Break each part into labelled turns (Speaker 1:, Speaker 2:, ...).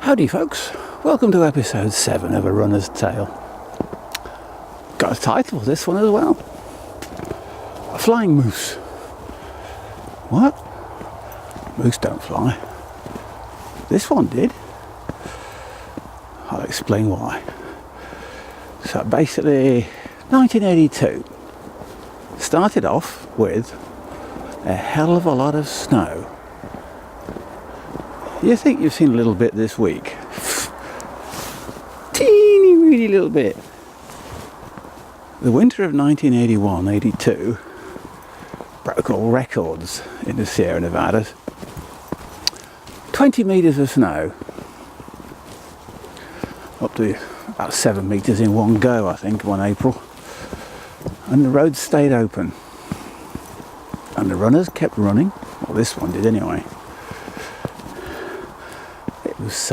Speaker 1: Howdy folks, welcome to episode 7 of A Runner's Tale. Got a title for this one as well. A Flying Moose. What? Moose don't fly. This one did. I'll explain why. So basically 1982 started off with a hell of a lot of snow. You think you've seen a little bit this week? Teeny weeny little bit. The winter of 1981-82 broke all records in the Sierra Nevadas. 20 metres of snow. Up to about 7 metres in one go, I think, one April. And the roads stayed open. And the runners kept running. Well, this one did anyway. It was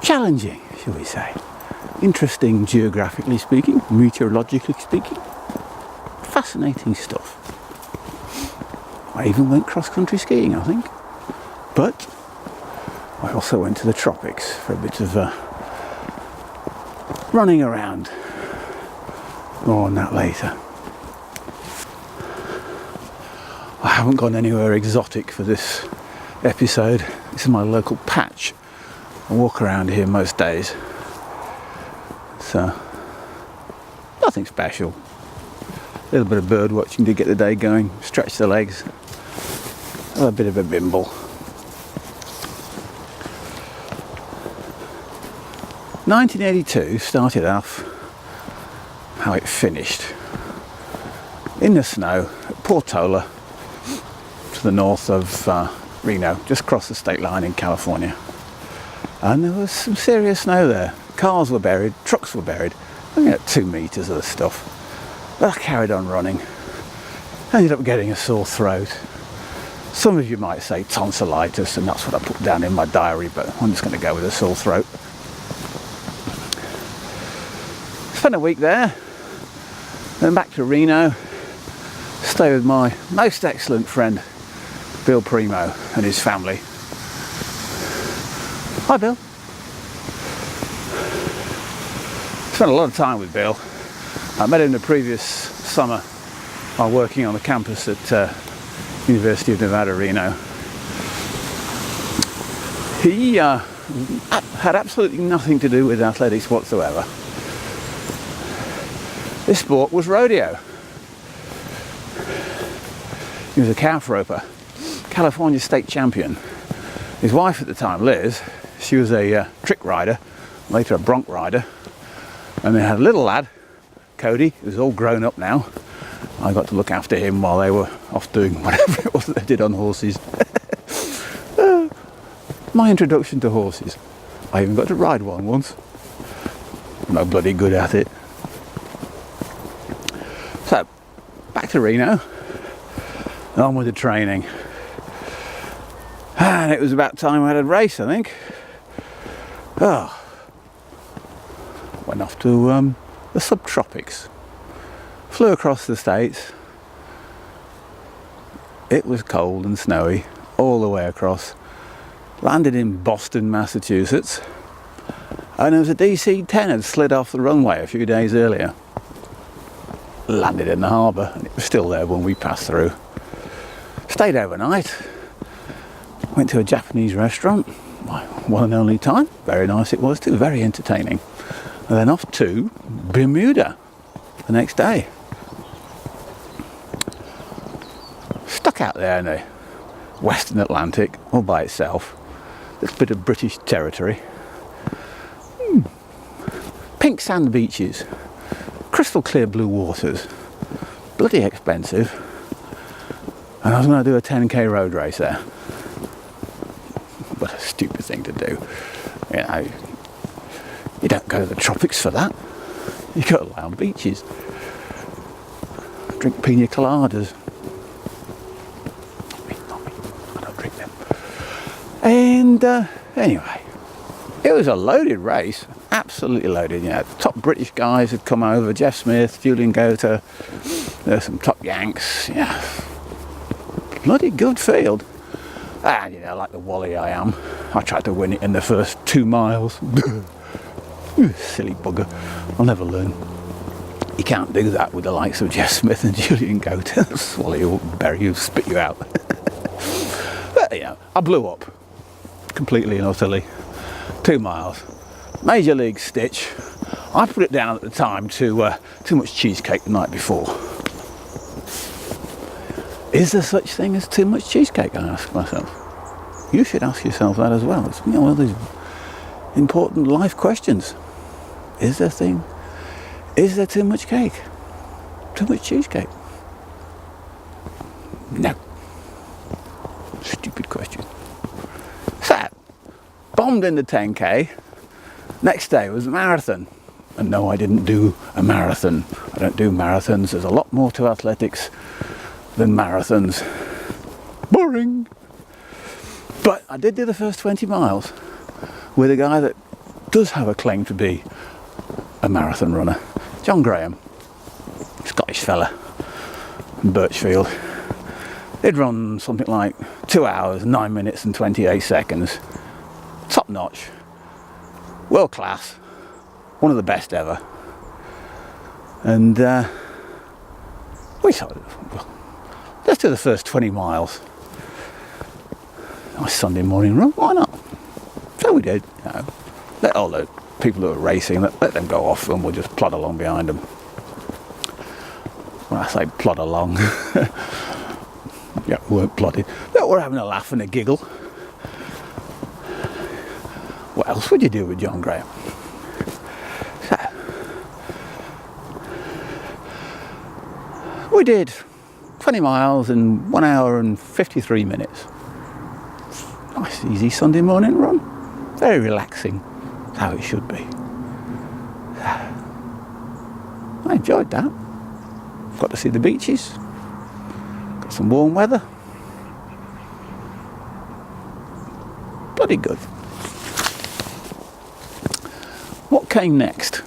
Speaker 1: challenging, shall we say. Interesting geographically speaking, meteorologically speaking. Fascinating stuff. I even went cross-country skiing, I think. But I also went to the tropics for a bit of running around. More on that later. I haven't gone anywhere exotic for this episode. This is my local patch. I walk around here most days. So, nothing special. A little bit of bird watching to get the day going, stretch the legs, have a bit of a bimble. 1982 started off how it finished. In the snow at Portola, to the north of Reno, just across the state line in California. And there was some serious snow there. Cars were buried, trucks were buried. I mean, 2 metres of the stuff. But I carried on running. Ended up getting a sore throat. Some of you might say tonsillitis, and that's what I put down in my diary, but I'm just going to go with a sore throat. Spent a week there, then back to Reno, stay with my most excellent friend, Bill Primo, and his family. Hi, Bill. Spent a lot of time with Bill. I met him the previous summer while working on the campus at University of Nevada, Reno. He had absolutely nothing to do with athletics whatsoever. His sport was rodeo. He was a calf roper, California state champion. His wife at the time, Liz, she was a trick rider, later a bronc rider. And they had a little lad, Cody, who's all grown up now. I got to look after him while they were off doing whatever it was that they did on horses. My introduction to horses. I even got to ride one once. No bloody good at it. So, back to Reno. On with the training. And it was about time I had a race, I think. Oh. Went off to the subtropics. Flew across the States. It was cold and snowy all the way across. Landed in Boston, Massachusetts. And there was a DC-10 had slid off the runway a few days earlier. Landed in the harbour, and it was still there when we passed through. Stayed overnight. Went to a Japanese restaurant. My one and only time. Very nice it was too, very entertaining. And then off to Bermuda the next day. Stuck out there in the Western Atlantic, all by itself. This bit of British territory. Pink sand beaches. Crystal clear blue waters. Bloody expensive. And I was going to do a 10k road race there. What a stupid thing to do. You know, you don't go to the tropics for that. You go to lie on beaches. Drink pina coladas. Not me. I don't drink them. And anyway, it was a loaded race. Absolutely loaded. You know, top British guys had come over. Jeff Smith, Julian Gota. There's some top Yanks. Yeah. Bloody good field. And you know, like the wally I am, I tried to win it in the first 2 miles. Silly bugger. I'll never learn. You can't do that with the likes of Jeff Smith and Julian Goat. Swallow you up, bury you, spit you out. But, you know, I blew up. Completely and utterly. 2 miles. Major league stitch. I put it down at the time to too much cheesecake the night before. Is there such thing as too much cheesecake? I ask myself. You should ask yourself that as well. It's, you know, one of these important life questions. Is there too much cake? Too much cheesecake? No. Stupid question. So, bombed in the 10k. Next day was a marathon. And no, I didn't do a marathon. I don't do marathons. There's a lot more to athletics than marathons. Boring. But I did do the first 20 miles with a guy that does have a claim to be a marathon runner. John Graham, Scottish fella from Birchfield. He'd run something like 2 hours, 9 minutes and 28 seconds. Top notch. World class. One of the best ever. And we thought, well, let's do the first 20 miles. Nice Sunday morning run, why not? So we did, you know. Let all the people who are racing, let them go off and we'll just plod along behind them. When I say plod along, yeah, we weren't plodding, but we're having a laugh and a giggle. What else would you do with John Graham? So, we did 20 miles in 1 hour and 53 minutes. Nice, easy Sunday morning run. Very relaxing. How it should be. I enjoyed that. Got to see the beaches. Got some warm weather. Bloody good. What came next?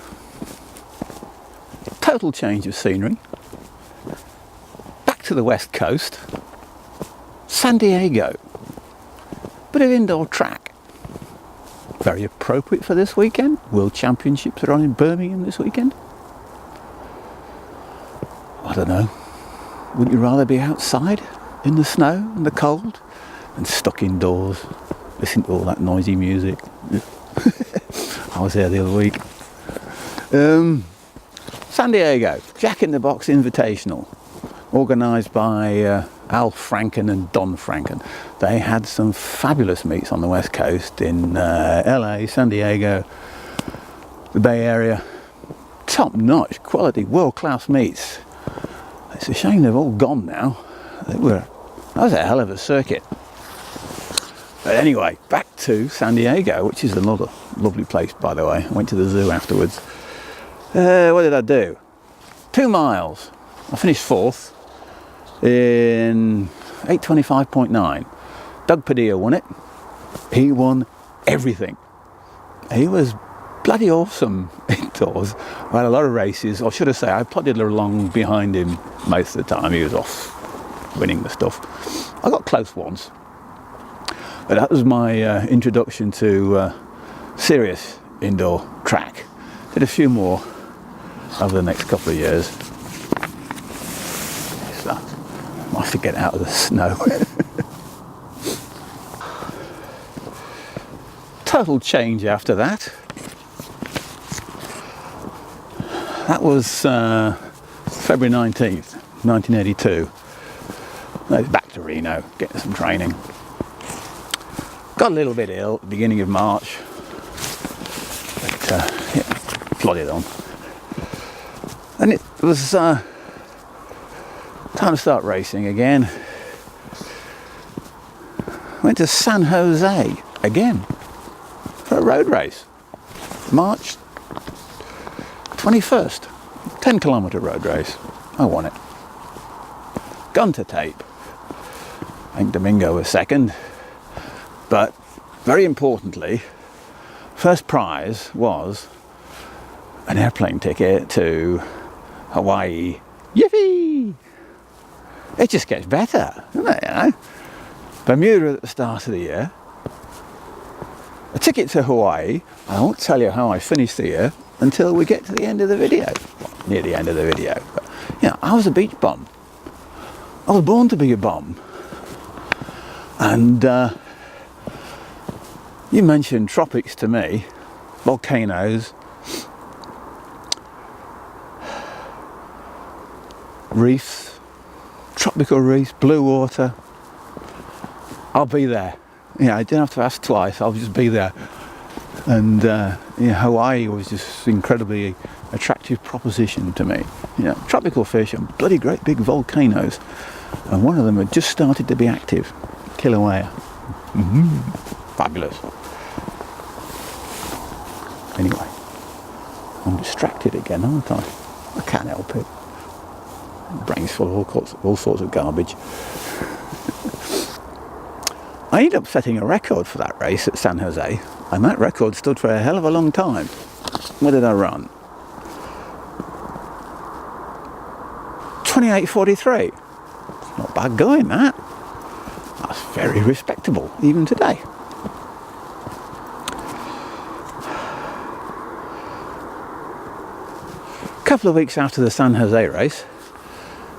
Speaker 1: Total change of scenery. Back to the west coast. San Diego. Bit of indoor track. Very appropriate for this weekend. World Championships are on in Birmingham this weekend. I don't know. Wouldn't you rather be outside in the snow and the cold and stuck indoors listening to all that noisy music? I was there the other week. San Diego, Jack in the Box Invitational, organised by Al Franken and Don Franken. They had some fabulous meets on the west coast in LA, San Diego, the Bay Area. Top-notch quality, world-class meets. It's a shame they've all gone now. That was a hell of a circuit. But anyway, back to San Diego, which is another lovely place, by the way. I went to the zoo afterwards. What did I do? 2 miles. I finished 4th in 8:25.9. Doug Padilla won it. He won everything. He was bloody awesome indoors. I had a lot of races, or should I say, I plodded along behind him most of the time. He was off winning the stuff. I got close once. But that was my introduction to serious indoor track. Did a few more over the next couple of years. So, I have to get out of the snow. Total change after that. That was February 19th, 1982. I was back to Reno, getting some training. Got a little bit ill at the beginning of March, but yeah, plodded on. And it was time to start racing again. Went to San Jose again for a road race. March 21st, 10-kilometre road race. I won it. Gun to tape. I think Domingo was second. But very importantly, first prize was an airplane ticket to Hawaii. Yippee! It just gets better, doesn't it? You know? Bermuda at the start of the year. a ticket to Hawaii. I won't tell you how I finished the year until we get to the end of the video. Well, near the end of the video. But, yeah, I was a beach bum. I was born to be a bum. And you mentioned tropics to me, volcanoes, reefs, tropical reefs, blue water. I'll be there. Yeah, I didn't have to ask twice. I'll just be there. And Hawaii was just incredibly attractive proposition to me. You know, tropical fish and bloody great big volcanoes, and one of them had just started to be active, Kilauea. Fabulous. Anyway, I'm distracted again, aren't I? I can't help it. Brain's full of all sorts of garbage. I ended up setting a record for that race at San Jose, and that record stood for a hell of a long time. What did I run? 28:43. Not bad going, that. That's very respectable, even today. A couple of weeks after the San Jose race,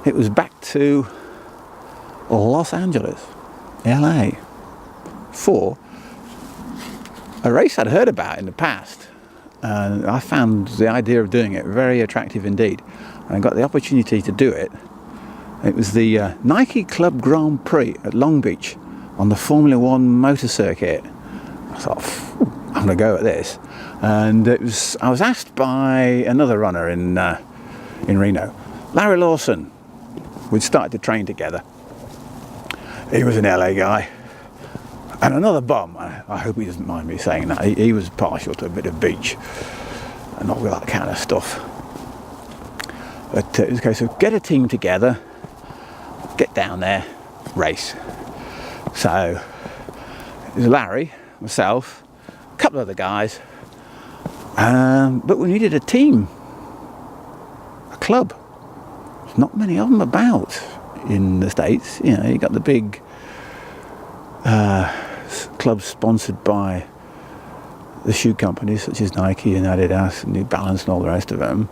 Speaker 1: it was back to Los Angeles, LA, for a race I'd heard about in the past, and I found the idea of doing it very attractive indeed, and I got the opportunity to do it. It was the Nike Club Grand Prix at Long Beach on the Formula One motor circuit. I thought, I'm going to go at this, and I was asked by another runner in Reno, Larry Lawson. We'd started to train together. He was an LA guy. And another bum, I hope he doesn't mind me saying that, he was partial to a bit of beach and all that kind of stuff. But it was a case of get a team together, get down there, race. So it was Larry, myself, a couple of other guys, but we needed a team, a club. There's not many of them about in the States. You know, you got the big clubs sponsored by the shoe companies such as Nike and Adidas and New Balance and all the rest of them,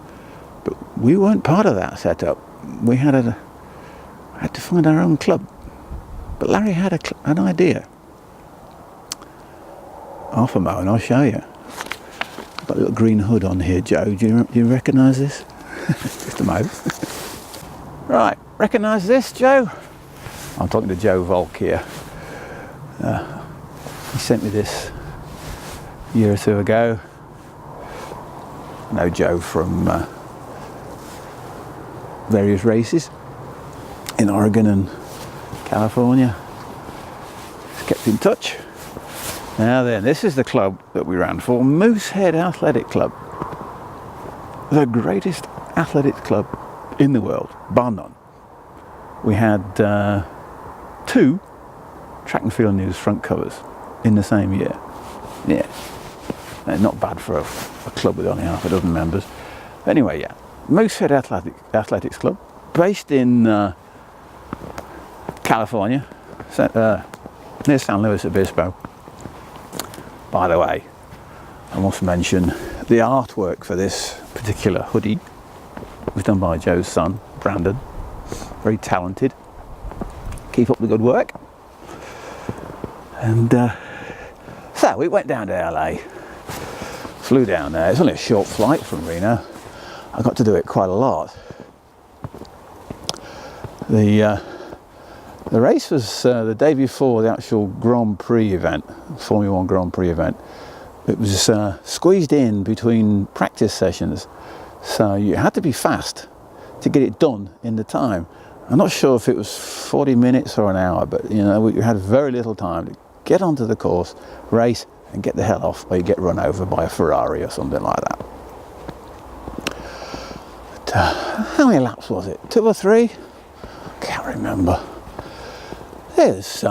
Speaker 1: but we weren't part of that setup. We had to find our own club. But Larry had an idea. Half a mo, and I'll show you. I've got a little green hood on here, Joe. Do you recognise this? Just a mo. Right, recognise this, Joe? I'm talking to Joe Volk here. He sent me this a year or two ago. I know Joe from various races in Oregon and California. He's kept in touch. Now then, this is the club that we ran for, Moosehead Athletic Club. The greatest athletics club in the world, bar none. We had 2 Track and Field News front covers in the same year. Yeah, not bad for a club with only half a dozen members. Anyway, yeah, Moosehead Athletics Club, based in California, near San Luis Obispo. By the way, I must mention the artwork for this particular hoodie was done by Joe's son, Brandon. Very talented. Keep up the good work. And so we went down to LA, flew down there. It's only a short flight from Reno. I got to do it quite a lot. The race was the day before the actual Grand Prix event, Formula One Grand Prix event. It was squeezed in between practice sessions, so you had to be fast to get it done in the time. I'm not sure if it was 40 minutes or an hour, but you know, we had very little time to get onto the course, race, and get the hell off, or you get run over by a Ferrari or something like that. But, how many laps was it? 2 or 3? Can't remember. There's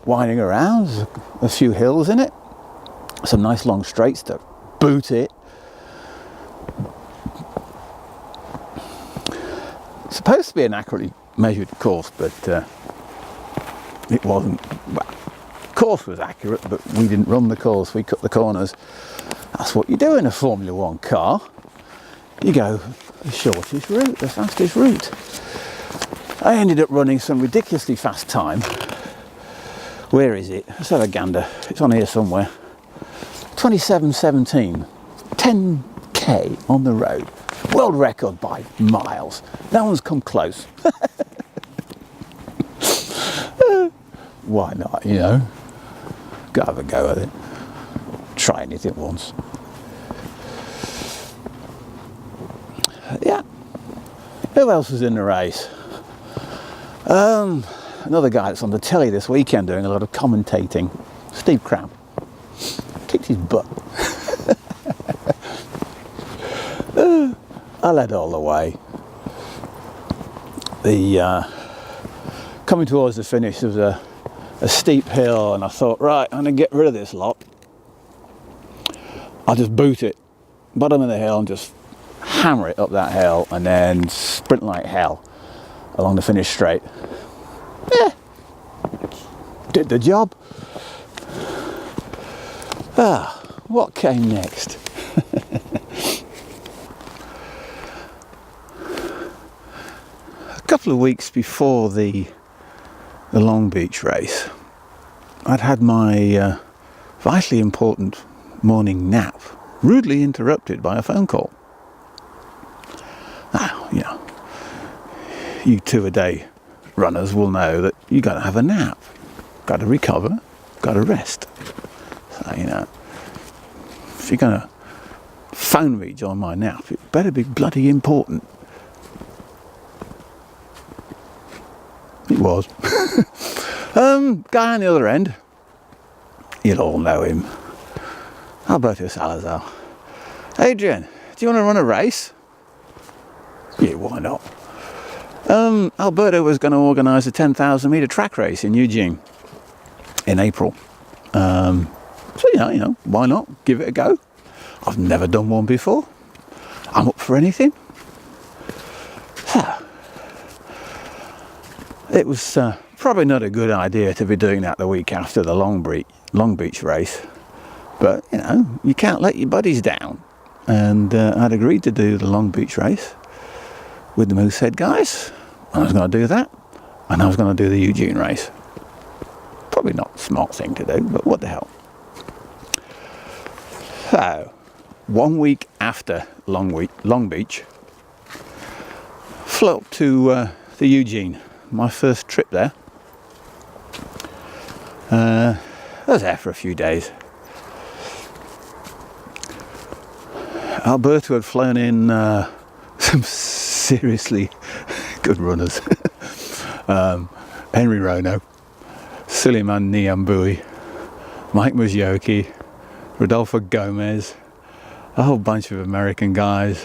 Speaker 1: winding around, a few hills in it, some nice long straights to boot it. It's supposed to be an accurately measured course, but it wasn't. Well, course was accurate, but we didn't run the course, we cut the corners. That's what you do in a Formula One car. You go the shortest route, the fastest route. I ended up running some ridiculously fast time. Where is it? Let's have a gander. It's on here somewhere. 27:17. 10k on the road. World record by miles. No one's come close. Why not, you know? Go have a go at it. Try anything once. Yeah. Who else was in the race? Another guy that's on the telly this weekend doing a lot of commentating. Steve Cram. Kicked his butt. I led all the way. Coming towards the finish, there was a steep hill, and I thought, right, I'm going to get rid of this lot. I'll just boot it, bottom of the hill, and just hammer it up that hill, and then sprint like hell along the finish straight. Yeah, did the job. What came next? A couple of weeks before the Long Beach race, I'd had my vitally important morning nap rudely interrupted by a phone call. Now, you know, you 2-a-day runners will know that you got to have a nap, got to recover, got to rest. So, you know, if you're going to phone me during my nap, it better be bloody important. It was. Guy on the other end, you'll all know him, Alberto Salazar. Adrian, do you want to run a race? Yeah, why not? Alberto was going to organise a 10,000 metre track race in Eugene in April. So, you know, why not? Give it a go. I've never done one before. I'm up for anything. It was probably not a good idea to be doing that the week after the Long Beach race. But, you know, you can't let your buddies down. And I'd agreed to do the Long Beach race with the Moosehead guys. I was going to do that. And I was going to do the Eugene race. Probably not a smart thing to do, but what the hell. So, 1 week after Long Beach, flew up to the Eugene. My first trip there. I was there for a few days. Alberto had flown in some seriously good runners. Henry Rono, Suleiman Niambui, Mike Muzioki, Rodolfo Gomez, a whole bunch of American guys.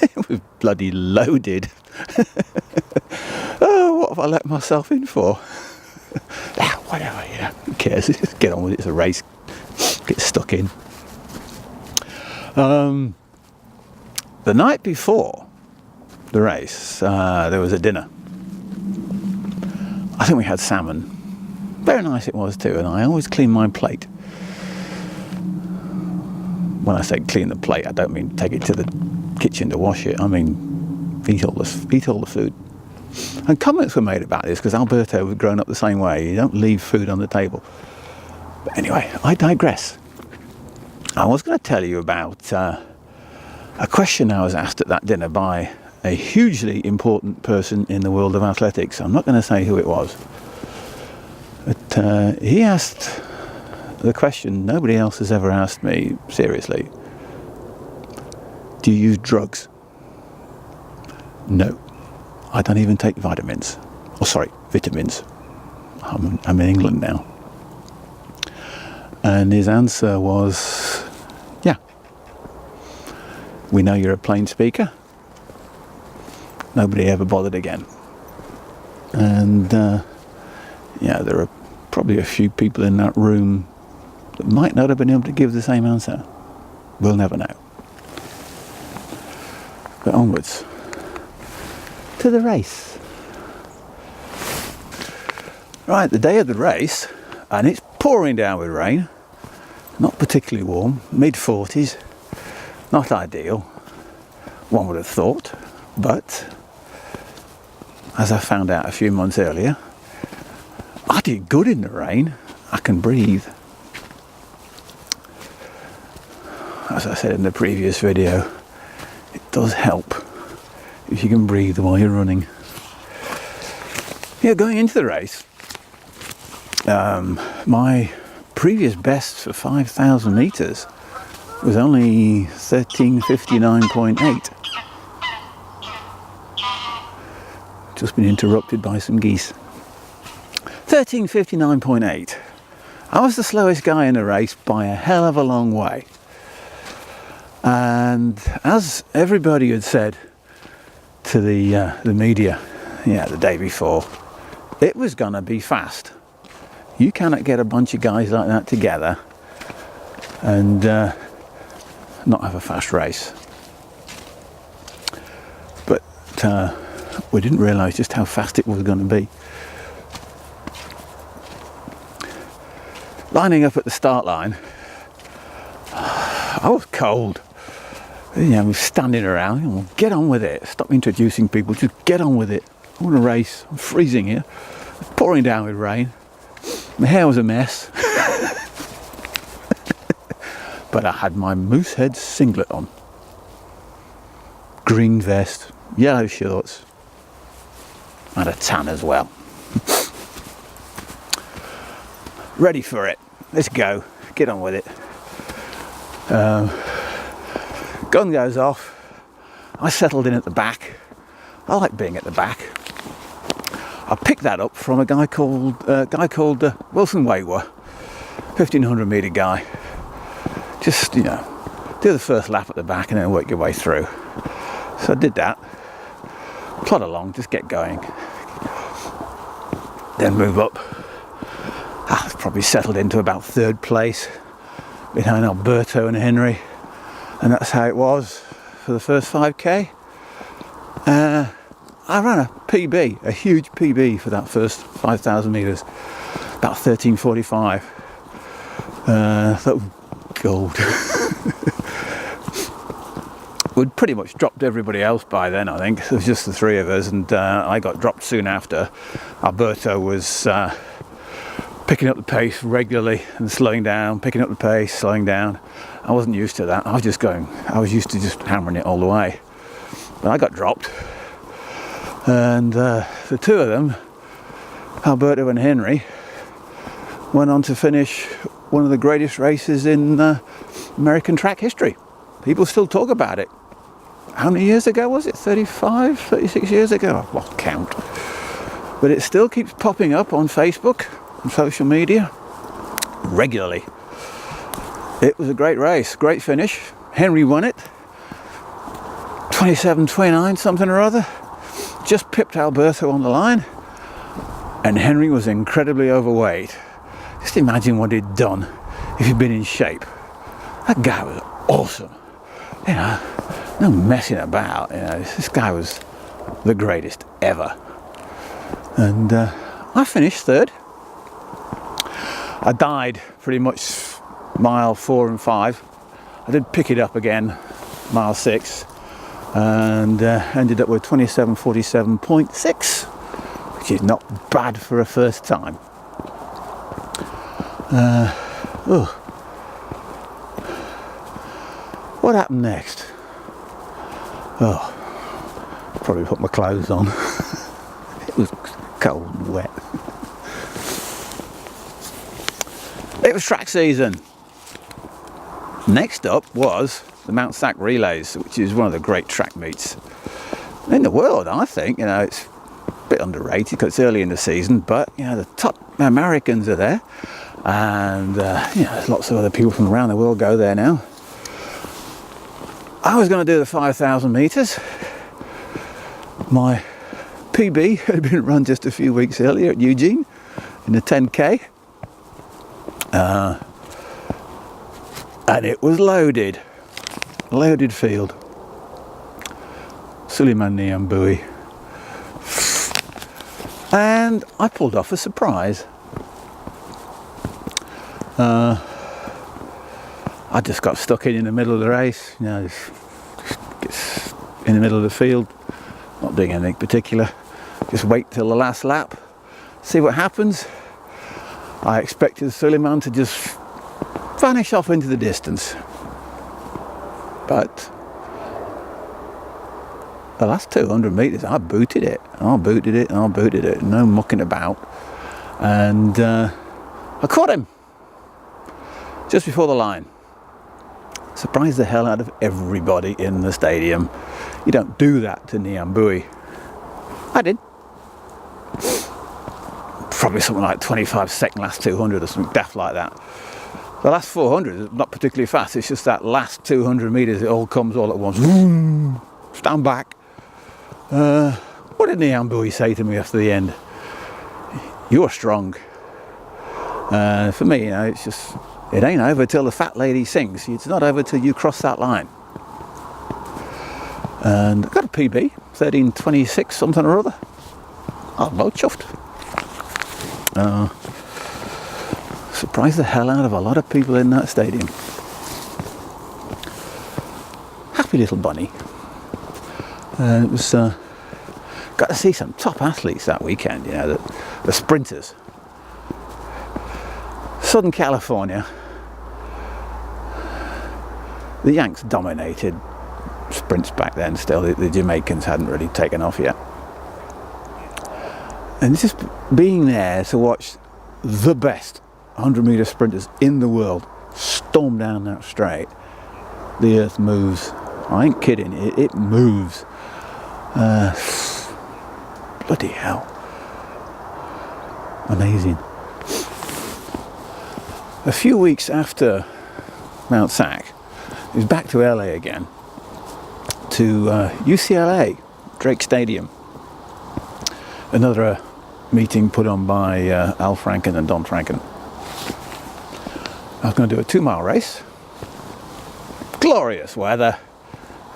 Speaker 1: It was bloody loaded. Oh, what have I let myself in for? Whatever, you know, who cares? Just get on with it, it's a race. Get stuck in. The night before the race, there was a dinner. I think we had salmon. Very nice it was too, and I always clean my plate. When I say clean the plate, I don't mean take it to the kitchen to wash it. I mean eat all the food. And comments were made about this because Alberto was grown up the same way. You don't leave food on the table. But anyway, I digress. I was going to tell you about a question I was asked at that dinner by a hugely important person in the world of athletics. I'm not going to say who it was. But he asked the question nobody else has ever asked me seriously. Do you use drugs? No. I don't even take vitamins. Oh, sorry, vitamins. I'm in England now. And his answer was, yeah. We know you're a plain speaker. Nobody ever bothered again. And, yeah, there are probably a few people in that room that might not have been able to give the same answer. We'll never know. But onwards to the race. Right, the day of the race, and it's pouring down with rain, not particularly warm, mid-40s, not ideal, one would have thought, but as I found out a few months earlier, I did good in the rain. I can breathe. As I said in the previous video, it does help if you can breathe while you're running. Yeah, going into the race, my previous best for 5,000 metres was only 13:59.8. Just been interrupted by some geese. 13:59.8. I was the slowest guy in the race by a hell of a long way. And as everybody had said to the media, the day before, it was gonna be fast. You cannot get a bunch of guys like that together and not have a fast race. But we didn't realise just how fast it was going to be. Lining up at the start line, I was cold. I was standing around, get on with it. Stop introducing people, just get on with it. I want to race. I'm freezing here. It's pouring down with rain. My hair was a mess. But I had my Moosehead singlet on. Green vest, yellow shorts, and a tan as well. Ready for it. Let's go. Get on with it. Gun goes off. I settled in at the back. I like being at the back. I picked that up from a guy called Wilson Waywar, 1,500 metre guy. Just, do the first lap at the back and then work your way through. So I did that. Plod along, just get going. Then move up. I was probably settled into about third place behind Alberto and Henry. And that's how it was for the first 5k. I ran a PB, a huge PB for that first 5,000 metres, about 13:45. That was gold. We'd pretty much dropped everybody else by then, I think. It was just the three of us, and I got dropped soon after. Alberto was picking up the pace regularly and slowing down, picking up the pace, slowing down. I wasn't used to that. I was used to just hammering it all the way. But I got dropped. And the two of them, Alberto and Henry, went on to finish one of the greatest races in American track history. People still talk about it. How many years ago was it? 35, 36 years ago? I lost count. But it still keeps popping up on Facebook and social media regularly. It was a great race, great finish. Henry won it. 27-29, something or other. Just pipped Alberto on the line. And Henry was incredibly overweight. Just imagine what he'd done if he'd been in shape. That guy was awesome. No messing about. This guy was the greatest ever. And I finished third. I died pretty much mile 4 and 5. I did pick it up again, mile 6, and ended up with 27:47.6, which is not bad for a first time. What happened next? Probably put my clothes on. It was cold and wet. It was track season. Next up was the Mount Sac Relays, which is one of the great track meets in the world, I think. It's a bit underrated because it's early in the season, but the top Americans are there, and there's lots of other people from around the world go there now. I was going to do the 5,000 metres. My PB had been run just a few weeks earlier at Eugene in the 10k. And it was loaded field. Suleiman Niambui. And I pulled off a surprise. I just got stuck in the middle of the race, you know, just gets in the middle of the field, not doing anything particular, just wait till the last lap, see what happens. I expected Suleiman to just vanish off into the distance, but the last 200 metres I booted it, no mucking about, and I caught him just before the line. Surprised the hell out of everybody in the stadium. You don't do that to Niambui. I did. Probably something like 25-second last 200 or something daft like that. The last 400 is not particularly fast, it's just that last 200 metres, it all comes all at once. Vroom, stand back. What did Niambui say to me after the end? You're strong. For me, you know, it's just, it ain't over till the fat lady sings. It's not over till you cross that line. And I got a PB, 13:26 something or other. I'm well chuffed. Surprised the hell out of a lot of people in that stadium. Happy little bunny. It was got to see some top athletes that weekend. You know, the sprinters. Southern California, the Yanks dominated sprints back then. Still, the Jamaicans hadn't really taken off yet. And just being there to watch the best 100-metre sprinters in the world storm down that straight, the earth moves. I ain't kidding, it moves. Bloody hell. Amazing. A few weeks after Mount Sac, he was back to LA again, to UCLA, Drake Stadium. Another meeting put on by Al Franken and Don Franken. I was going to do a 2-mile race. Glorious weather,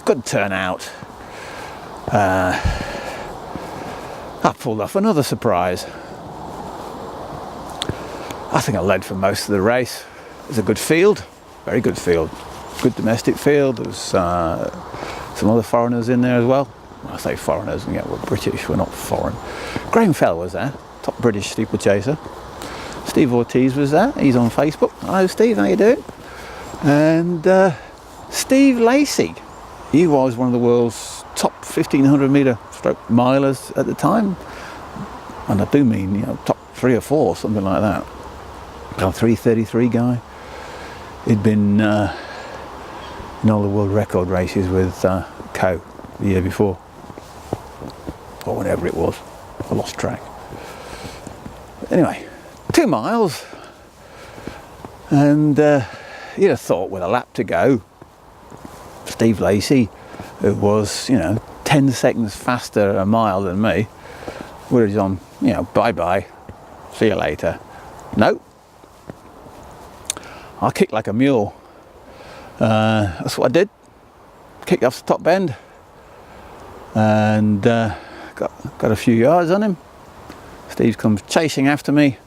Speaker 1: good turnout. I pulled off another surprise. I think I led for most of the race. It was a good field, very good field, good domestic field. There was some other foreigners in there as well. When I say foreigners, yeah, we're British, we're not foreign. Graham Fell was there, top British steeplechaser. Steve Ortiz was there, he's on Facebook. Hello Steve, how you doing? And Steve Lacey, he was one of the world's top 1500 metre stroke milers at the time. And I do mean, you know, top 3 or 4, something like that. A 3:33 guy. He'd been in all the world record races with Coe the year before, or whenever it was. I lost track. Anyway, 2 miles, and you'd have thought with a lap to go, Steve Lacey, who was, you know, 10 seconds faster a mile than me, would have gone, you know, bye-bye, see you later. No. I kicked like a mule. That's what I did. Kicked off the top bend and got a few yards on him. Steve comes chasing after me.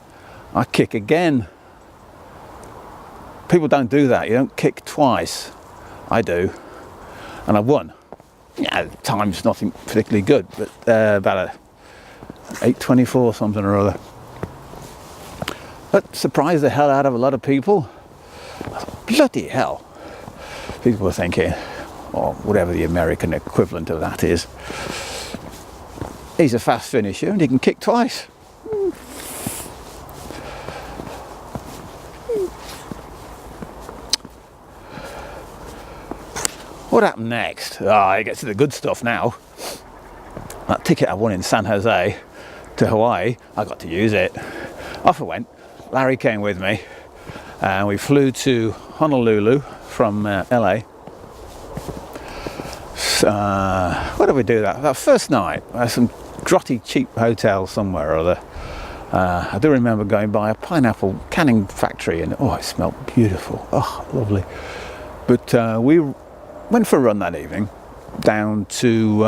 Speaker 1: I kick again. People don't do that. You don't kick twice. I do. And I won. Yeah, the time's nothing particularly good, but about a 8:24 something or other. But surprised the hell out of a lot of people. Bloody hell. People were thinking, or whatever the American equivalent of that is, he's a fast finisher and he can kick twice. What happened next? I get to the good stuff now. That ticket I won in San Jose to Hawaii, I got to use it. Off I went. Larry came with me and we flew to Honolulu from LA. Where did we do that? That first night, some grotty cheap hotel somewhere or other. I do remember going by a pineapple canning factory and oh, it smelled beautiful. Oh, lovely. But we went for a run that evening down to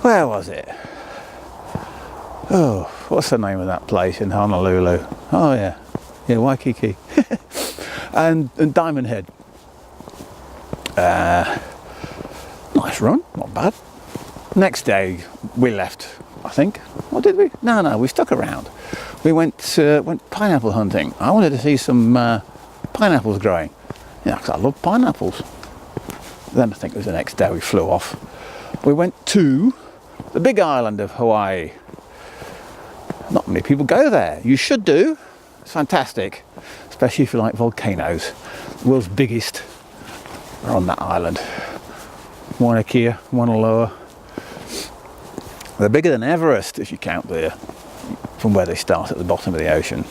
Speaker 1: where was it? Oh, what's the name of that place in Honolulu? Oh yeah, Yeah, Waikiki. and Diamond Head. Nice run, not bad. Next day we left, I think. Or did we? No, we stuck around. We went pineapple hunting. I wanted to see some pineapples growing. Yeah, because I love pineapples. Then I think it was the next day we flew off. We went to the big island of Hawaii. Not many people go there. You should do. It's fantastic, especially if you like volcanoes. The world's biggest are on that island. Mauna Kea, Mauna Loa. They're bigger than Everest if you count from where they start at the bottom of the ocean.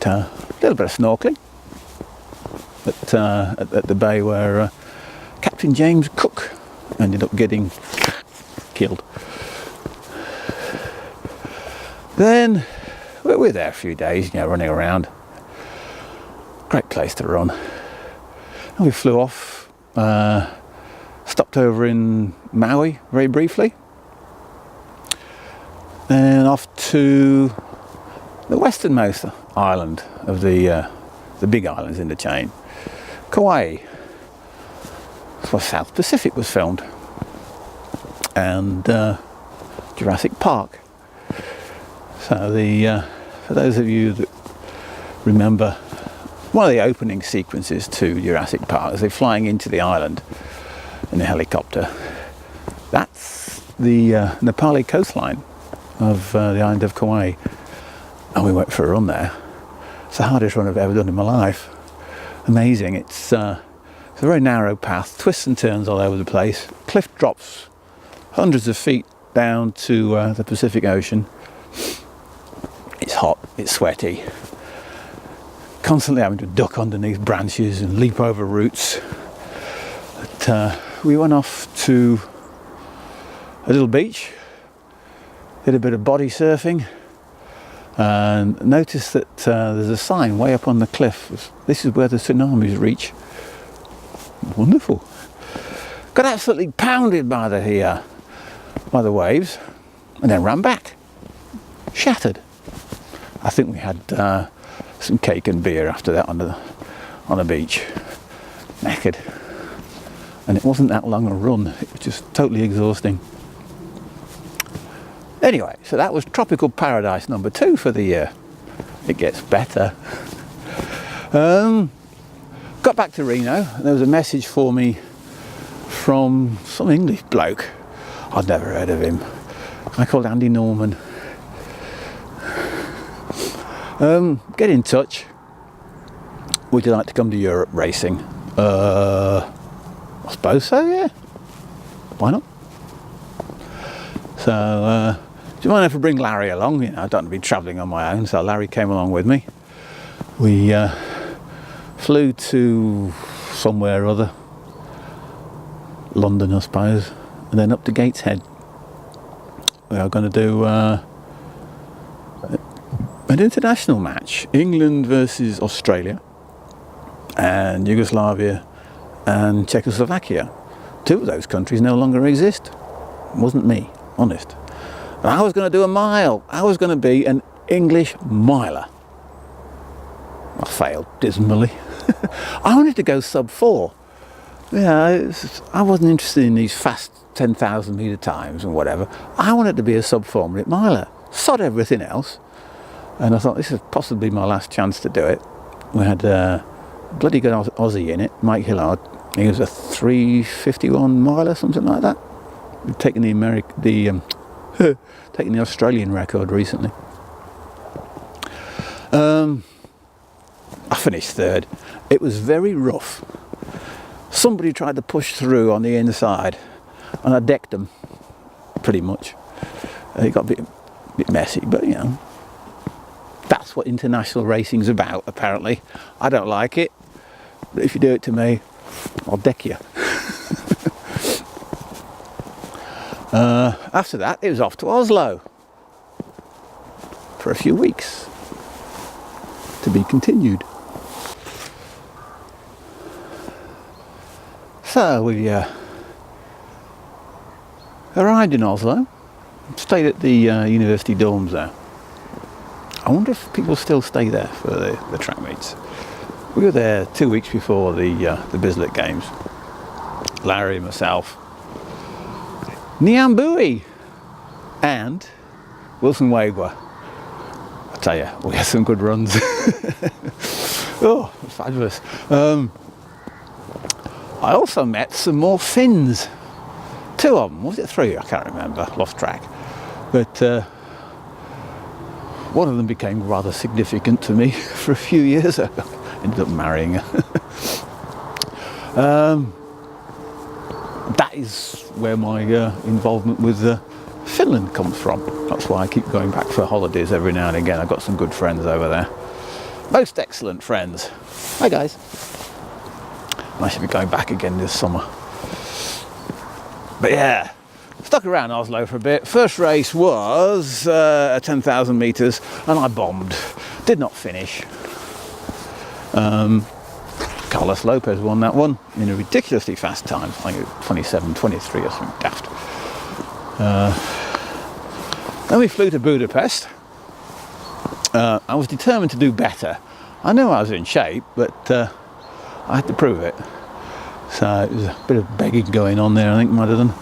Speaker 1: A little bit of snorkeling at the bay where Captain James Cook ended up getting killed. Then we were there a few days, running around. Great place to run. And we flew off, stopped over in Maui very briefly, then off to the westernmost island of the big islands in the chain, Kauai. That's where South Pacific was filmed, and Jurassic Park. So for those of you that remember, one of the opening sequences to Jurassic Park is they're flying into the island in a helicopter. That's the Nepali coastline of the island of Kauai, and we went for a run there. It's the hardest run I've ever done in my life. Amazing. It's a very narrow path, twists and turns all over the place. Cliff drops hundreds of feet down to the Pacific Ocean. It's hot, it's sweaty. Constantly having to duck underneath branches and leap over roots. But we went off to a little beach, did a bit of body surfing, and noticed that there's a sign way up on the cliff. This is where the tsunamis reach. Wonderful. Got absolutely pounded by the waves, and then ran back. Shattered. I think we had some cake and beer after that on the beach. Knackered. And it wasn't that long a run. It was just totally exhausting. Anyway, so that was Tropical Paradise number 2 for the year. It gets better. Got back to Reno. There was a message for me from some English bloke. I'd never heard of him. I called Andy Norman. Get in touch. Would you like to come to Europe racing? I suppose so, yeah. Why not? So, do you mind if I bring Larry along? I don't want to be travelling on my own, so Larry came along with me. We flew to somewhere or other, London I suppose, and then up to Gateshead. We are going to do an international match, England versus Australia and Yugoslavia and Czechoslovakia. 2 of those countries no longer exist. It wasn't me, honest. And I was going to do a mile. I was going to be an English miler. I failed dismally. I wanted to go sub 4. I wasn't interested in these fast 10,000 metre times and whatever. I wanted to be a sub 4 minute miler. Sod everything else. And I thought this is possibly my last chance to do it. We had a bloody good Aussie in it, Mike Hillard. He was a 3:51 miler, something like that. We've taken taken the Australian record recently. I finished 3rd. It was very rough. Somebody tried to push through on the inside, and I decked them, pretty much. It got a bit messy, but that's what international racing's about, apparently. I don't like it, but if you do it to me, I'll deck you. After that, it was off to Oslo for a few weeks, to be continued. So we arrived in Oslo, stayed at the university dorms there. I wonder if people still stay there for the track meets. We were there 2 weeks before the Bislett Games. Larry, myself, Niambui, and Wilson Wagwa. I tell you, we had some good runs. Oh, fabulous. I also met some more Finns. 2 of them, was it 3? I can't remember, lost track. But one of them became rather significant to me for a few years. I ended up marrying her. That is where my involvement with Finland comes from. That's why I keep going back for holidays every now and again. I've got some good friends over there. Most excellent friends. Hi guys. I should be going back again this summer. But yeah, stuck around Oslo for a bit. First race was 10,000 metres and I bombed. Did not finish. Carlos Lopez won that one in a ridiculously fast time. I think it was 27:23 or something daft. Then we flew to Budapest. I was determined to do better. I knew I was in shape, but I had to prove it. So it was a bit of begging going on there, I think might have done.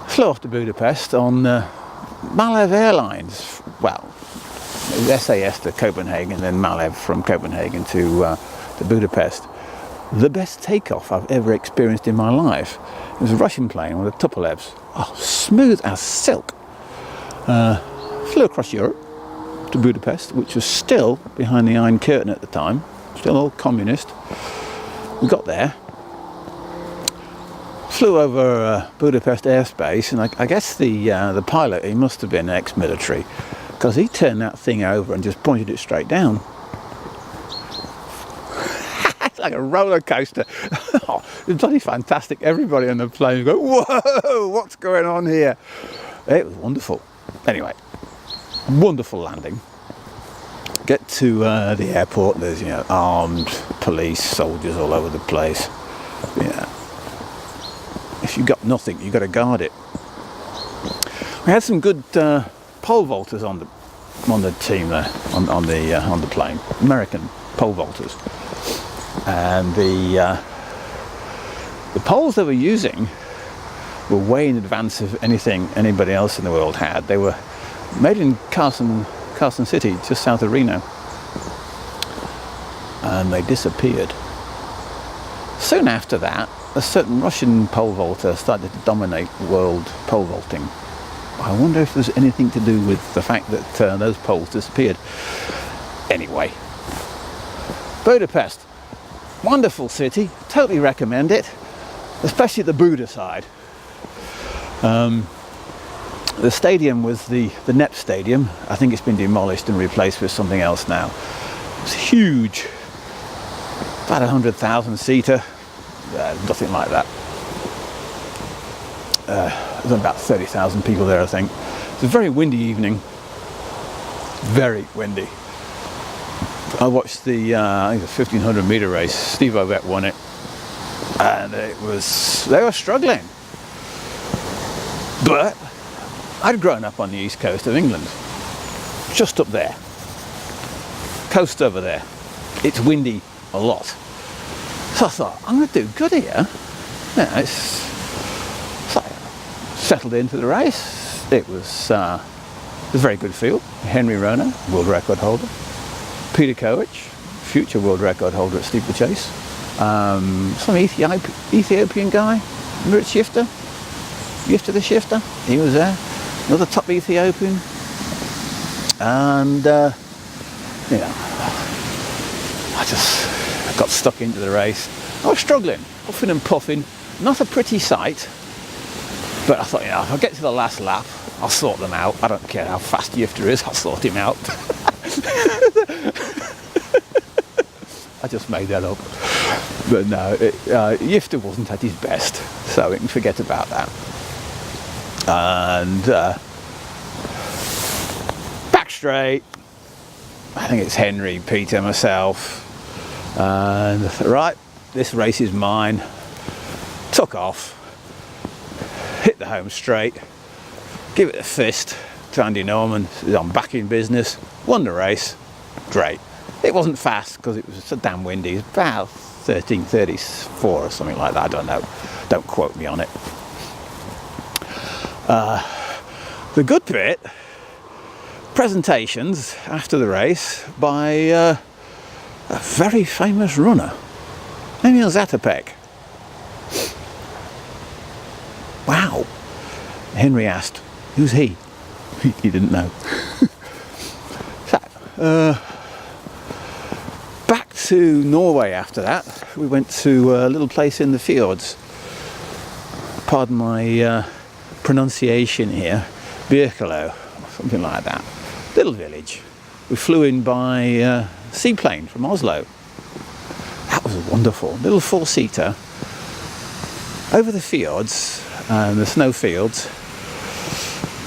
Speaker 1: Flew off to Budapest on Malev Airlines. Well, it was SAS to Copenhagen, then Malev from Copenhagen to Budapest. The best takeoff I've ever experienced in my life. It was a Russian plane, one of the Tupolevs. Oh, smooth as silk. Flew across Europe to Budapest, which was still behind the Iron Curtain at the time, still all communist. We got there, flew over Budapest airspace, and I guess the pilot, he must have been ex-military, because he turned that thing over and just pointed it straight down. It's like a roller coaster. Oh, it was bloody fantastic. Everybody on the plane go, whoa, what's going on here? It was wonderful. Anyway, wonderful landing. Get to the airport, there's armed police, soldiers all over the place. Yeah. If you've got nothing, you've got to guard it. We had some good pole vaulters on the team there, on the plane, American pole vaulters, and the poles they were using were way in advance of anything anybody else in the world had. They were made in Carson City, just south of Reno, and they disappeared. Soon after that, a certain Russian pole vaulter started to dominate world pole vaulting. I wonder if there's anything to do with the fact that those poles disappeared. Anyway, Budapest, wonderful city, totally recommend it, especially the Buda side. The stadium was the NEP Stadium. I think it's been demolished and replaced with something else now. It's huge, about 100,000 seater, nothing like that. There's about 30,000 people there, I think. It's a very windy evening, very windy. I watched the 1500 meter race. Steve Ovett won it, and they were struggling. But I'd grown up on the east coast of England, just up there, coast over there. It's windy a lot. So I thought, I'm going to do good here. Yeah, so I settled into the race. It was a very good field. Henry Rona, world record holder. Peter Koech, future world record holder at steeplechase. Some Ethiopian guy, Mirit Shifter, the Shifter, he was there. Another top Ethiopian. And, I just got stuck into the race. I was struggling, puffing and puffing. Not a pretty sight. But I thought, if I get to the last lap, I'll sort them out. I don't care how fast Yifter is, I'll sort him out. I just made that up. But no, Yifter wasn't at his best, so we can forget about that. And back straight, I think it's Henry, Peter, myself, and right, this race is mine. Took off, hit the home straight, give it a fist to Andy Norman, I'm back in business, won the race, great. It wasn't fast because it was so damn windy, it was about 13:34 or something like that, I don't know, don't quote me on it. The good bit, presentations after the race by a very famous runner, Emil Zatopek. Wow. Henry asked, who's he? He didn't know. So, back to Norway after that. We went to a little place in the fjords. Pardon my pronunciation here. Birkelo, something like that. Little village. We flew in by seaplane from Oslo. That was wonderful. Little four-seater over the fjords and the snowfields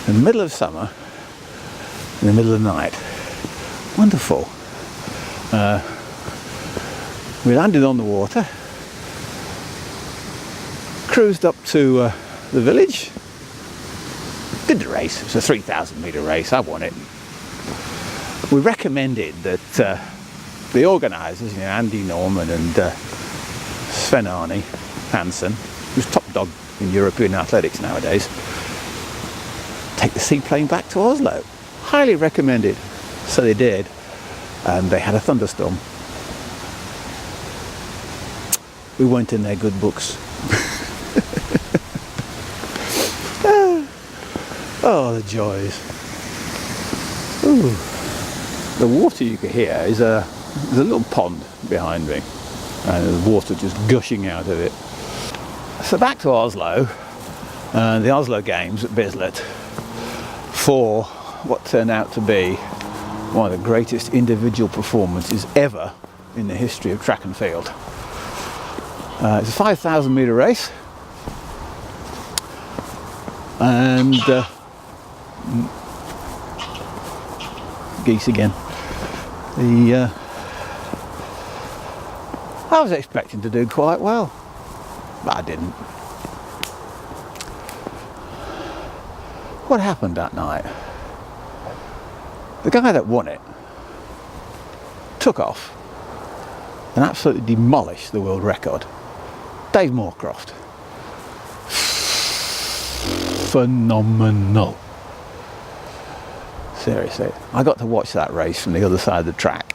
Speaker 1: in the middle of summer, in the middle of the night. Wonderful. We landed on the water, cruised up to the village, did the race. It was a 3,000 metre race, I won it. We recommended that the organisers, Andy Norman and Sven Arne Hansen, who's top dog in European athletics nowadays, take the seaplane back to Oslo. Highly recommended. So they did, and they had a thunderstorm. We weren't in their good books. Oh, the joys. Ooh. The water you can hear is there's a little pond behind me, and there's water just gushing out of it. So back to Oslo, the Oslo Games at Bislett, for what turned out to be one of the greatest individual performances ever in the history of track and field. It's a 5,000 metre race, and geese again. I was expecting to do quite well, but I didn't. What happened that night? The guy that won it took off and absolutely demolished the world record. Dave Moorcroft. Phenomenal. Seriously, I got to watch that race from the other side of the track.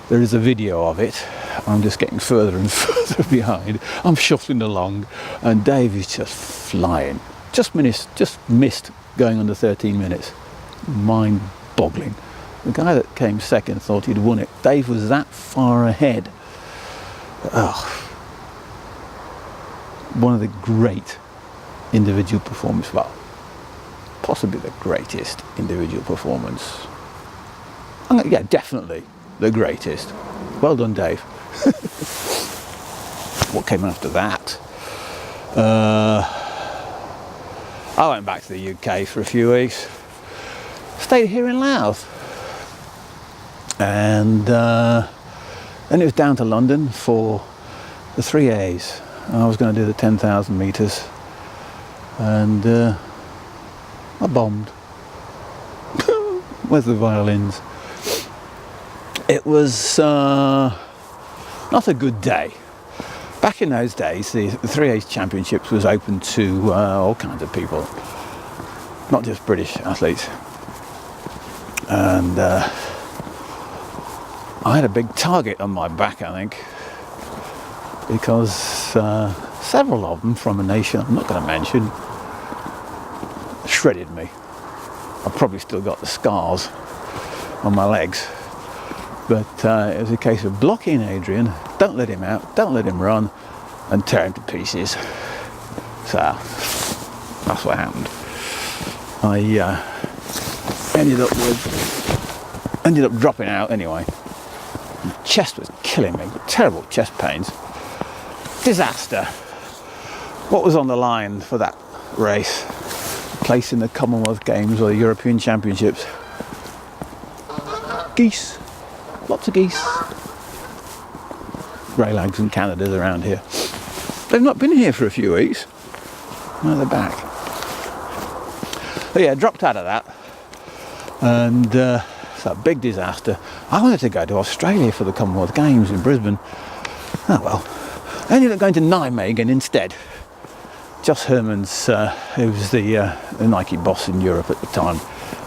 Speaker 1: There is a video of it. I'm just getting further and further behind. I'm shuffling along, and Dave is just flying. Just missed going under 13 minutes. Mind-boggling. The guy that came second thought he'd won it. Dave was that far ahead. Oh, one of the great individual performances. Well, possibly the greatest individual performance. Yeah, definitely the greatest. Well done, Dave. What came after that? I went back to the UK for a few weeks. Stayed here in Louth. And then it was down to London for the 3As. I was going to do the 10,000 metres. And I bombed. Where's the violins? It was not a good day. Back in those days, the 3As Championships was open to all kinds of people, not just British athletes. And I had a big target on my back, I think, because several of them from a nation I'm not going to mention shredded me. I've probably still got the scars on my legs. But it was a case of blocking Adrian, don't let him out, don't let him run, and tear him to pieces. So that's what happened. I ended up dropping out anyway. My chest was killing me, terrible chest pains. Disaster. What was on the line for that race? Place in the Commonwealth Games or the European Championships? Geese. Lots of geese. Greylags and Canadas around here. They've not been here for a few weeks. Now they're back. But yeah, dropped out of that. and it's a big disaster. I wanted to go to Australia for the Commonwealth Games in Brisbane. Oh well, I ended up going to Nijmegen instead. Josh Herman's, who was the Nike boss in Europe at the time,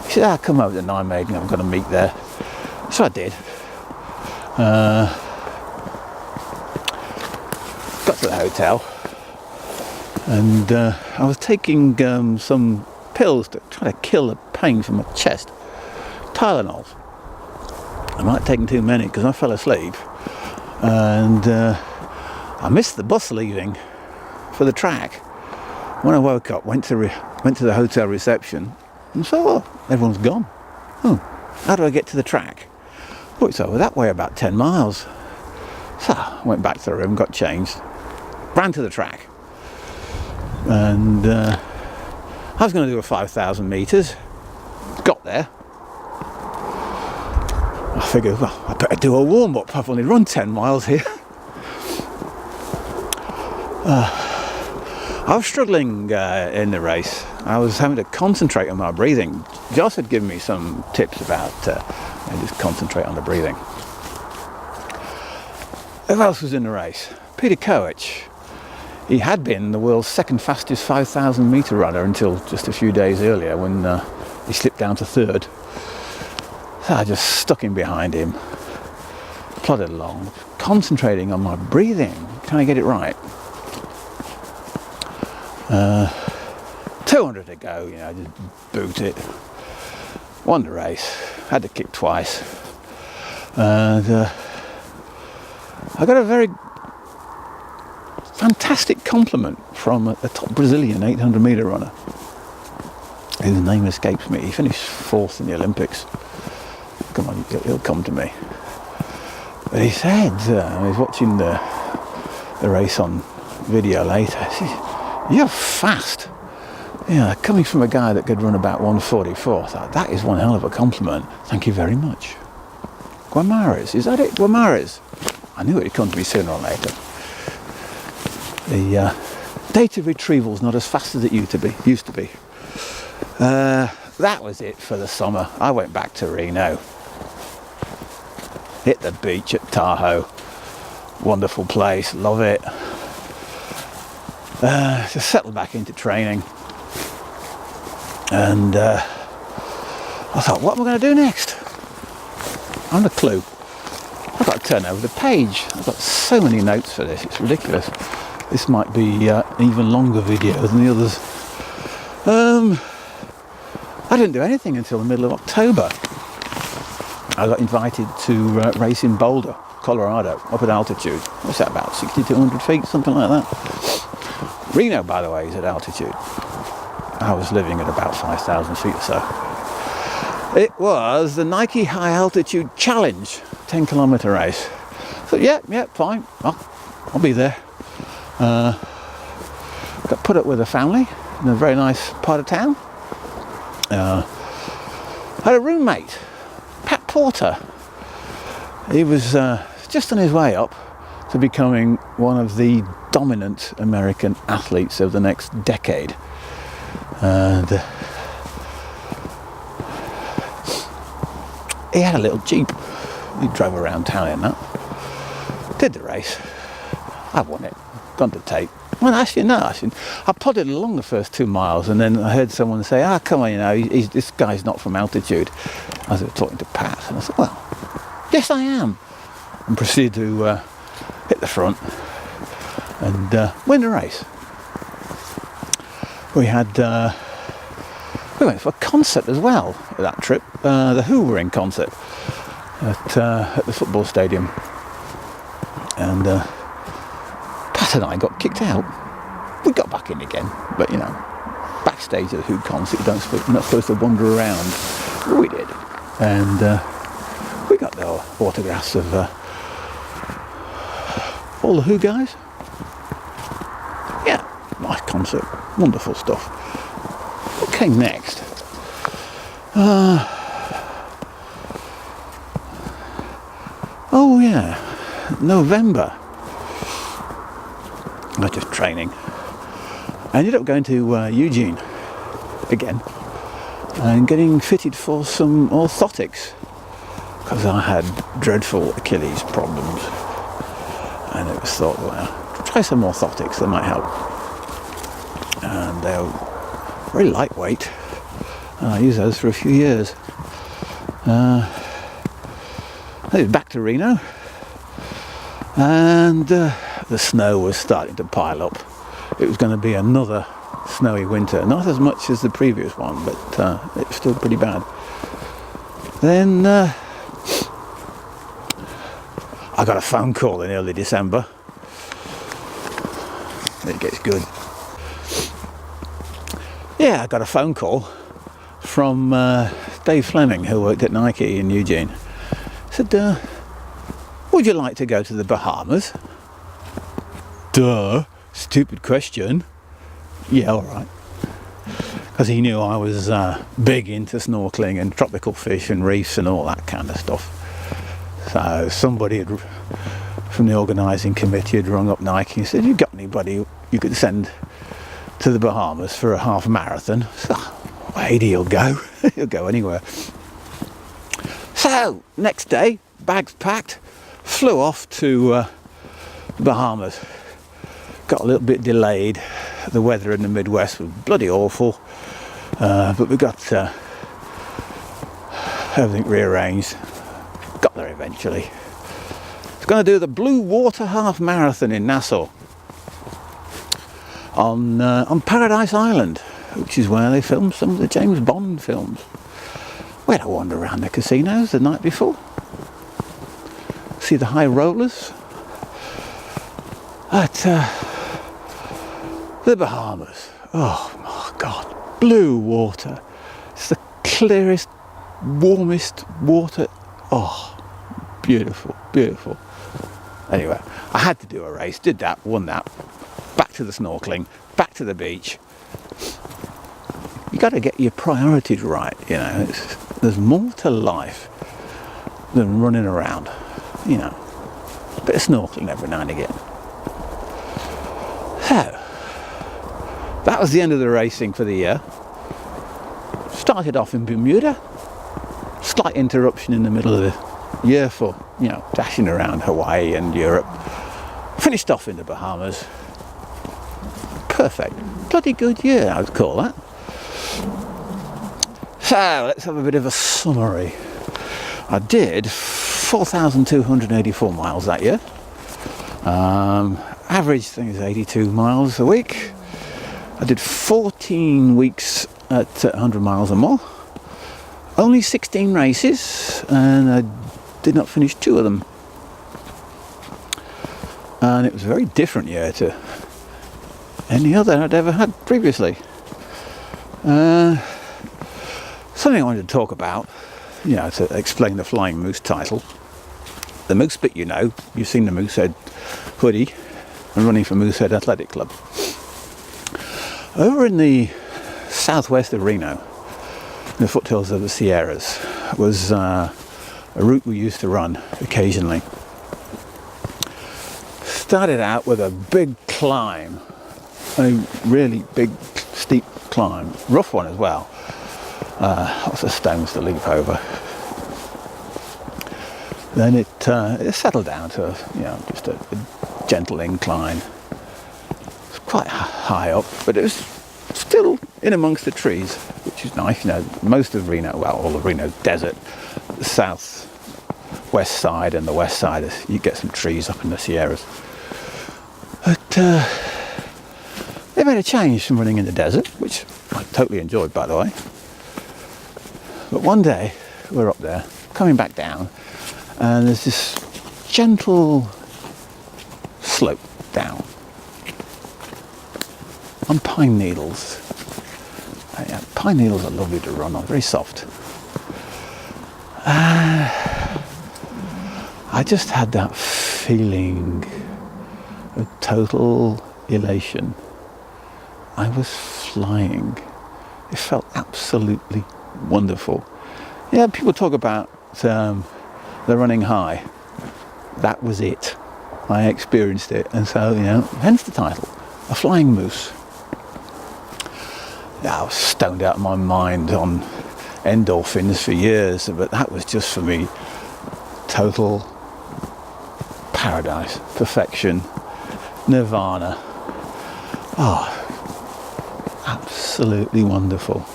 Speaker 1: he said, come over to Nijmegen, I've got a meet there. So I did. Got to the hotel, and I was taking some pills to try to kill the pain from my chest. Tylenols. I might have taken too many because I fell asleep, and I missed the bus leaving for the track. When I woke up, went to the hotel reception and saw, oh, everyone's gone. Oh, how do I get to the track? Oh, it's over that way about 10 miles. So I went back to the room, got changed, ran to the track, and I was going to do a 5,000 metres. Got there. I figured, well, I better do a warm-up. I've only run 10 miles here. I was struggling in the race. I was having to concentrate on my breathing. Joss had given me some tips about just concentrate on the breathing. Who else was in the race? Peter Koech. He had been the world's second fastest 5,000 metre runner until just a few days earlier when he slipped down to third. So I just stuck in behind him, plodded along, concentrating on my breathing, trying to get it right. 200 to go, just boot it. Won the race, had to kick twice. And I got a very fantastic compliment from a top Brazilian 800 metre runner, whose name escapes me. He finished 4th in the Olympics. Come on, he'll come to me. But he said, I was watching the race on video later, he said, "You're fast." Coming from a guy that could run about 144, I thought, that is one hell of a compliment. Thank you very much. Guimarães, is that it? Guimarães. I knew it'd come to me sooner or later. The data retrieval's not as fast as it used to be. That was it for the summer. I went back to Reno. Hit the beach at Tahoe. Wonderful place, love it. Just settled back into training. And I thought, what am I going to do next? I haven't a clue. I've got to turn over the page. I've got so many notes for this, it's ridiculous. This might be an even longer video than the others. I didn't do anything until the middle of October. I got invited to race in Boulder, Colorado, up at altitude. What's that, about 6,200 feet, something like that? Reno, by the way, is at altitude. I was living at about 5,000 feet or so. It was the Nike High Altitude Challenge, 10-kilometre race. So yeah, fine, I'll be there. Got put up with a family in a very nice part of town. Had a roommate, Pat Porter. He was just on his way up to becoming one of the dominant American athletes of the next decade. And he had a little Jeep. He drove around town in that. Did the race. I won it. Gone to tape. Well, actually, I plodded along the first 2 miles, and then I heard someone say, come on, this guy's not from altitude. I was talking to Pat, and I said, well, yes, I am. And proceeded to hit the front and win the race. We went for a concert as well at that trip. The Who were in concert at the football stadium. And Pat and I got kicked out. We got back in again, but backstage at the Who concert, you're not supposed to wander around. We did, and we got the autographs of all the Who guys. Yeah, nice concert, wonderful stuff. What came next? Oh yeah, November. I was just training. I ended up going to Eugene again and getting fitted for some orthotics because I had dreadful Achilles problems, and it was thought, well, try some orthotics, they might help. And they were very lightweight, and I used those for a few years. I was back to Reno, and the snow was starting to pile up. It was going to be another snowy winter, not as much as the previous one, but it was still pretty bad. Then I got a phone call in early December. It gets good. Yeah, I got a phone call from Dave Fleming, who worked at Nike in Eugene. Said, would you like to go to the Bahamas? Duh, stupid question. Yeah, all right. Because he knew I was big into snorkeling and tropical fish and reefs and all that kind of stuff. So somebody from the organising committee had rung up Nike and said, you got anybody you could send to the Bahamas for a half marathon? So, Wade, he'll go. He'll go anywhere. So, next day, bags packed, flew off to the Bahamas. Got a little bit delayed. The weather in the Midwest was bloody awful. But we got everything rearranged. Got there eventually. I was going to do the Blue Water Half Marathon in Nassau on Paradise Island, which is where they filmed some of the James Bond films. We had a wander around the casinos the night before. See the high rollers at the Bahamas. Oh my God, blue water. It's the clearest, warmest water. Oh, beautiful, beautiful. Anyway, I had to do a race, did that, won that. Back to the snorkeling, back to the beach. You got to get your priorities right, you know. There's more to life than running around, you know. Bit of snorkeling every now and again. So, that was the end of the racing for the year. Started off in Bermuda. Slight interruption in the middle of the year for, you know, dashing around Hawaii and Europe. Finished off in the Bahamas. Perfect. Bloody good year, I would call that. So, let's have a bit of a summary. I did 4,284 miles that year. Average thing is 82 miles a week. I did 14 weeks at 100 miles or more. Only 16 races, and I did not finish 2 of them. And it was a very different year to any other I'd ever had previously. Something I wanted to talk about, you know, to explain the Flying Moose title. The Moose bit, you know, you've seen the Moosehead hoodie. I'm running for Moosehead Athletic Club. Over in the southwest of Reno, in the foothills of the Sierras, was a route we used to run occasionally. Started out with a big climb, a really big steep climb, rough one as well. Lots of stones to leap over. Then it settled down to, you know, just a gentle incline. It's quite high up, but it was still in amongst the trees, which is nice. You know, most of Reno, well, all of Reno desert, the south west side and the west side, you get some trees up in the Sierras. But they made a change from running in the desert, which I totally enjoyed, by the way. But one day we're up there, coming back down, and there's this gentle slope down on pine needles. Yeah, pine needles are lovely to run on, very soft. I just had that feeling of total elation. I was flying. It felt absolutely wonderful. Yeah, people talk about the running high. That was it. I experienced it, and so, you know, hence the title, A Flying Moose. Yeah, I was stoned out of my mind on endorphins for years, but that was just for me total paradise, perfection, nirvana. Oh, absolutely wonderful.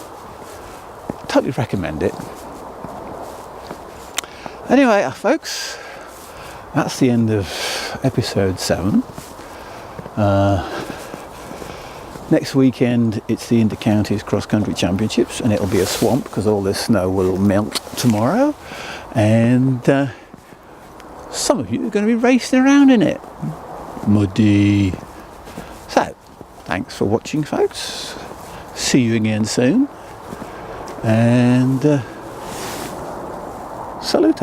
Speaker 1: Totally recommend it. Anyway, folks, that's the end of episode 7. Next weekend it's the Inter-Counties Cross Country Championships, and it'll be a swamp because all this snow will melt tomorrow, and some of you are going to be racing around in it. Muddy. So, thanks for watching, folks. See you again soon, and salute.